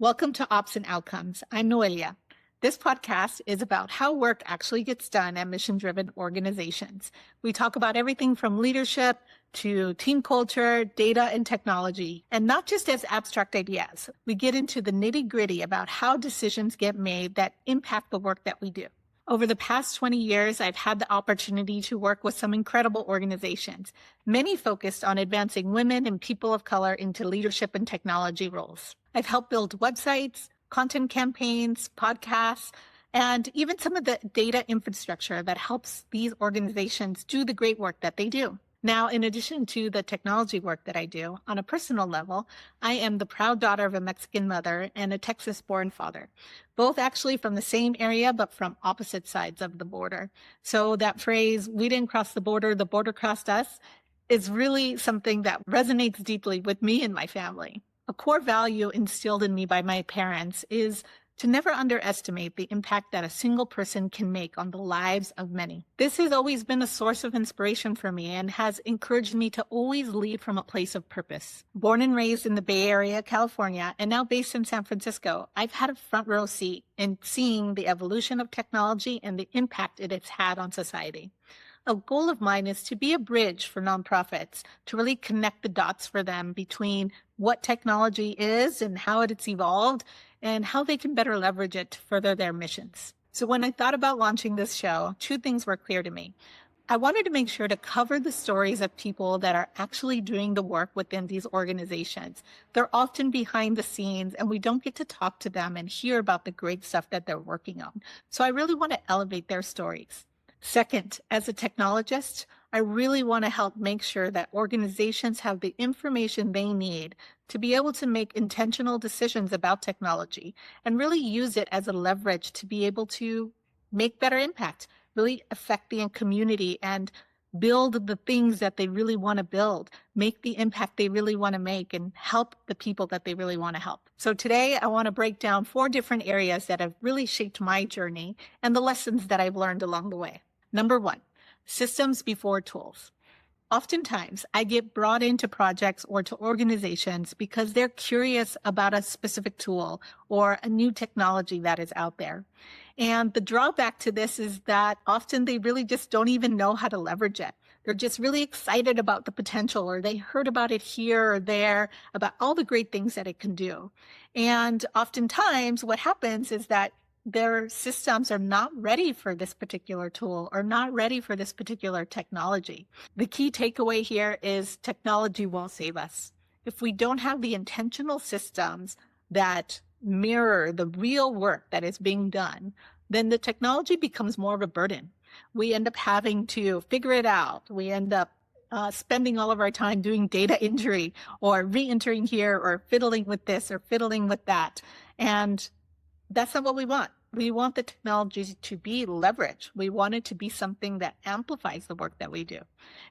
Welcome to Ops and Outcomes. I'm Noelia. This podcast is about how work actually gets done at mission-driven organizations. We talk about everything from leadership to team culture, data, and technology, and not just as abstract ideas. We get into the nitty-gritty about how decisions get made that impact the work that we do. Over the past 20 years, I've had the opportunity to work with some incredible organizations, many focused on advancing women and people of color into leadership and technology roles. I've helped build websites, content campaigns, podcasts, and even some of the data infrastructure that helps these organizations do the great work that they do. Now, in addition to the technology work that I do, on a personal level, I am the proud daughter of a Mexican mother and a Texas-born father, both actually from the same area, but from opposite sides of the border. So that phrase, we didn't cross the border crossed us, is really something that resonates deeply with me and my family. A core value instilled in me by my parents is to never underestimate the impact that a single person can make on the lives of many. This has always been a source of inspiration for me and has encouraged me to always lead from a place of purpose. Born and raised in the Bay Area, California, and now based in San Francisco, I've had a front row seat in seeing the evolution of technology and the impact it has had on society. A goal of mine is to be a bridge for nonprofits, to really connect the dots for them between what technology is and how it's evolved and how they can better leverage it to further their missions. So when I thought about launching this show, two things were clear to me. I wanted to make sure to cover the stories of people that are actually doing the work within these organizations. They're often behind the scenes and we don't get to talk to them and hear about the great stuff that they're working on. So I really want to elevate their stories. Second, as a technologist, I really want to help make sure that organizations have the information they need to be able to make intentional decisions about technology and really use it as a leverage to be able to make better impact, really affect the community and build the things that they really want to build, make the impact they really want to make, and help the people that they really want to help. So today, I want to break down 4 different areas that have really shaped my journey and the lessons that I've learned along the way. Number 1, systems before tools. Oftentimes, I get brought into projects or to organizations because they're curious about a specific tool or a new technology that is out there. And the drawback to this is that often they really just don't even know how to leverage it. They're just really excited about the potential, or they heard about it here or there, about all the great things that it can do. And oftentimes what happens is that their systems are not ready for this particular tool or not ready for this particular technology. The key takeaway here is technology won't save us. If we don't have the intentional systems that mirror the real work that is being done, then the technology becomes more of a burden. We end up having to figure it out. We end up spending all of our time doing data entry or re-entering here or fiddling with this or fiddling with that. And that's not what we want. We want the technology to be leverage. We want it to be something that amplifies the work that we do.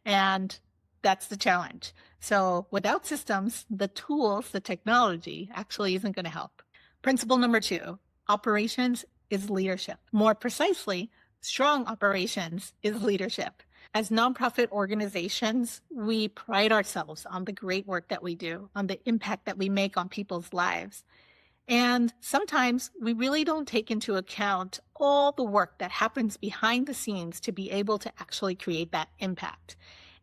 And that's the challenge. So without systems, the tools, the technology actually isn't going to help. Principle number 2, operations is leadership. More precisely, strong operations is leadership. As nonprofit organizations, we pride ourselves on the great work that we do, on the impact that we make on people's lives. And sometimes we really don't take into account all the work that happens behind the scenes to be able to actually create that impact.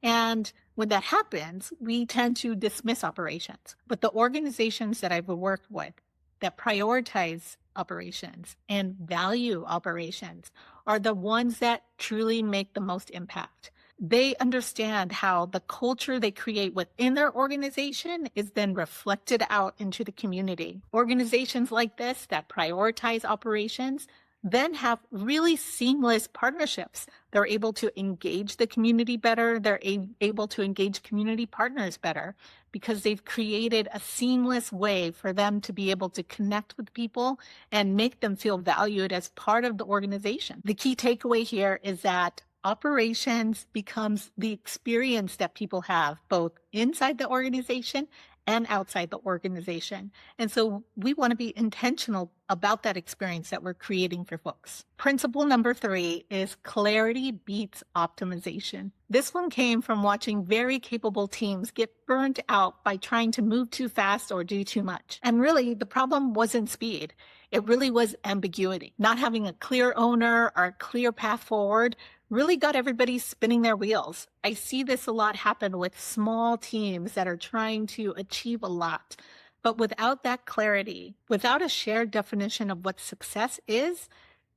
And when that happens, we tend to dismiss operations. But the organizations that I've worked with that prioritize operations and value operations are the ones that truly make the most impact. They understand how the culture they create within their organization is then reflected out into the community. Organizations like this that prioritize operations then have really seamless partnerships. They're able to engage the community better. They're able to engage community partners better because they've created a seamless way for them to be able to connect with people and make them feel valued as part of the organization. The key takeaway here is that operations becomes the experience that people have both inside the organization and outside the organization. And so we want to be intentional about that experience that we're creating for folks. Principle number 3 is clarity beats optimization. This one came from watching very capable teams get burnt out by trying to move too fast or do too much. And really, the problem wasn't speed. It really was ambiguity. Not having a clear owner or a clear path forward really got everybody spinning their wheels. I see this a lot happen with small teams that are trying to achieve a lot. But without that clarity, without a shared definition of what success is,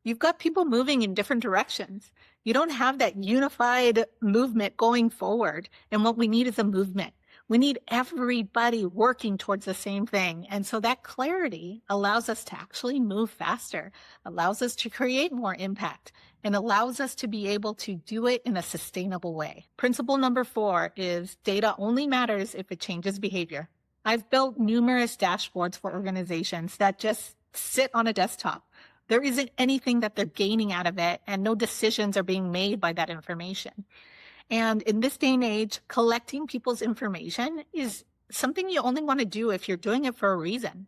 you've got people moving in different directions. You don't have that unified movement going forward. And what we need is a movement. We need everybody working towards the same thing. And so that clarity allows us to actually move faster, allows us to create more impact, and allows us to be able to do it in a sustainable way. Principle number 4 is data only matters if it changes behavior. I've built numerous dashboards for organizations that just sit on a desktop. There isn't anything that they're gaining out of it, and no decisions are being made by that information. And in this day and age, collecting people's information is something you only want to do if you're doing it for a reason.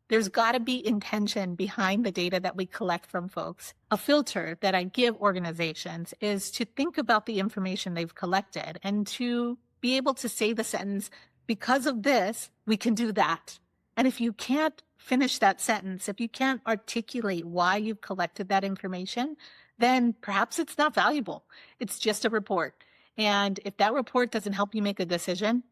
There's got to be intention behind the data that we collect from folks. A filter that I give organizations is to think about the information they've collected and to be able to say the sentence, because of this, we can do that. And if you can't finish that sentence, if you can't articulate why you've collected that information, then perhaps it's not valuable. It's just a report. And if that report doesn't help you make a decision,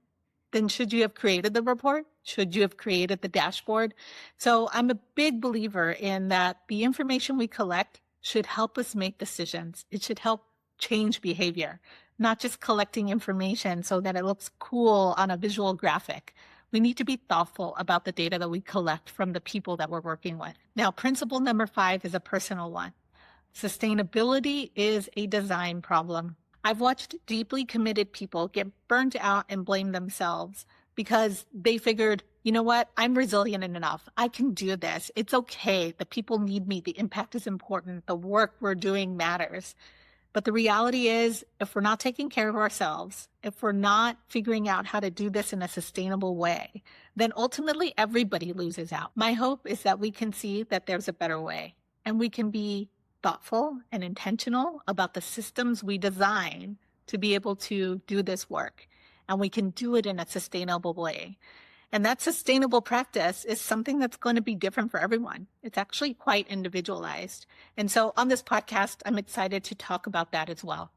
then should you have created the report? Should you have created the dashboard? So I'm a big believer in that the information we collect should help us make decisions. It should help change behavior, not just collecting information so that it looks cool on a visual graphic. We need to be thoughtful about the data that we collect from the people that we're working with. Now, principle number 5 is a personal one. Sustainability is a design problem. I've watched deeply committed people get burnt out and blame themselves because they figured, you know what, I'm resilient enough. I can do this. It's okay. The people need me. The impact is important. The work we're doing matters. But the reality is, if we're not taking care of ourselves, if we're not figuring out how to do this in a sustainable way, then ultimately everybody loses out. My hope is that we can see that there's a better way, and we can be thoughtful and intentional about the systems we design to be able to do this work, and we can do it in a sustainable way. And that sustainable practice is something that's going to be different for everyone. It's actually quite individualized. And so on this podcast, I'm excited to talk about that as well.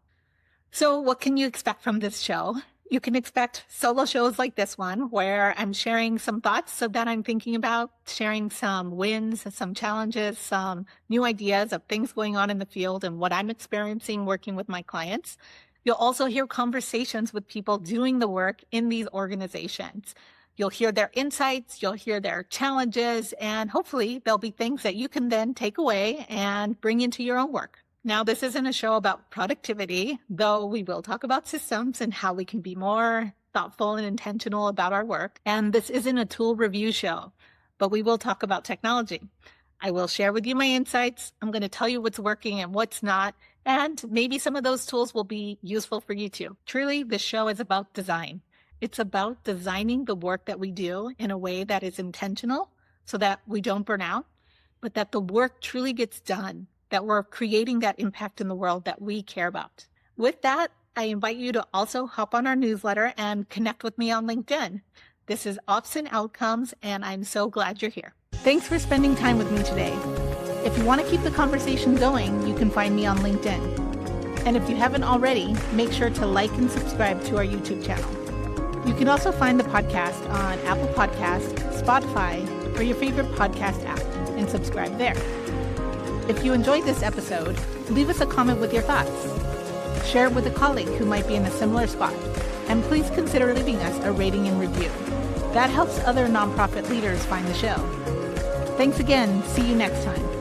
So what can you expect from this show? You can expect solo shows like this one, where I'm sharing some thoughts that I'm thinking about, sharing some wins, some challenges, some new ideas of things going on in the field and what I'm experiencing working with my clients. You'll also hear conversations with people doing the work in these organizations. You'll hear their insights, you'll hear their challenges, and hopefully there'll be things that you can then take away and bring into your own work. Now, this isn't a show about productivity, though we will talk about systems and how we can be more thoughtful and intentional about our work. And this isn't a tool review show, but we will talk about technology. I will share with you my insights. I'm going to tell you what's working and what's not, and maybe some of those tools will be useful for you too. Truly, this show is about design. It's about designing the work that we do in a way that is intentional so that we don't burn out, but that the work truly gets done, that we're creating that impact in the world that we care about. With that, I invite you to also hop on our newsletter and connect with me on LinkedIn. This is Ops and Outcomes, and I'm so glad you're here. Thanks for spending time with me today. If you want to keep the conversation going, you can find me on LinkedIn. And if you haven't already, make sure to like and subscribe to our YouTube channel. You can also find the podcast on Apple Podcasts, Spotify, or your favorite podcast app, and subscribe there. If you enjoyed this episode, leave us a comment with your thoughts. Share it with a colleague who might be in a similar spot. And please consider leaving us a rating and review. That helps other nonprofit leaders find the show. Thanks again. See you next time.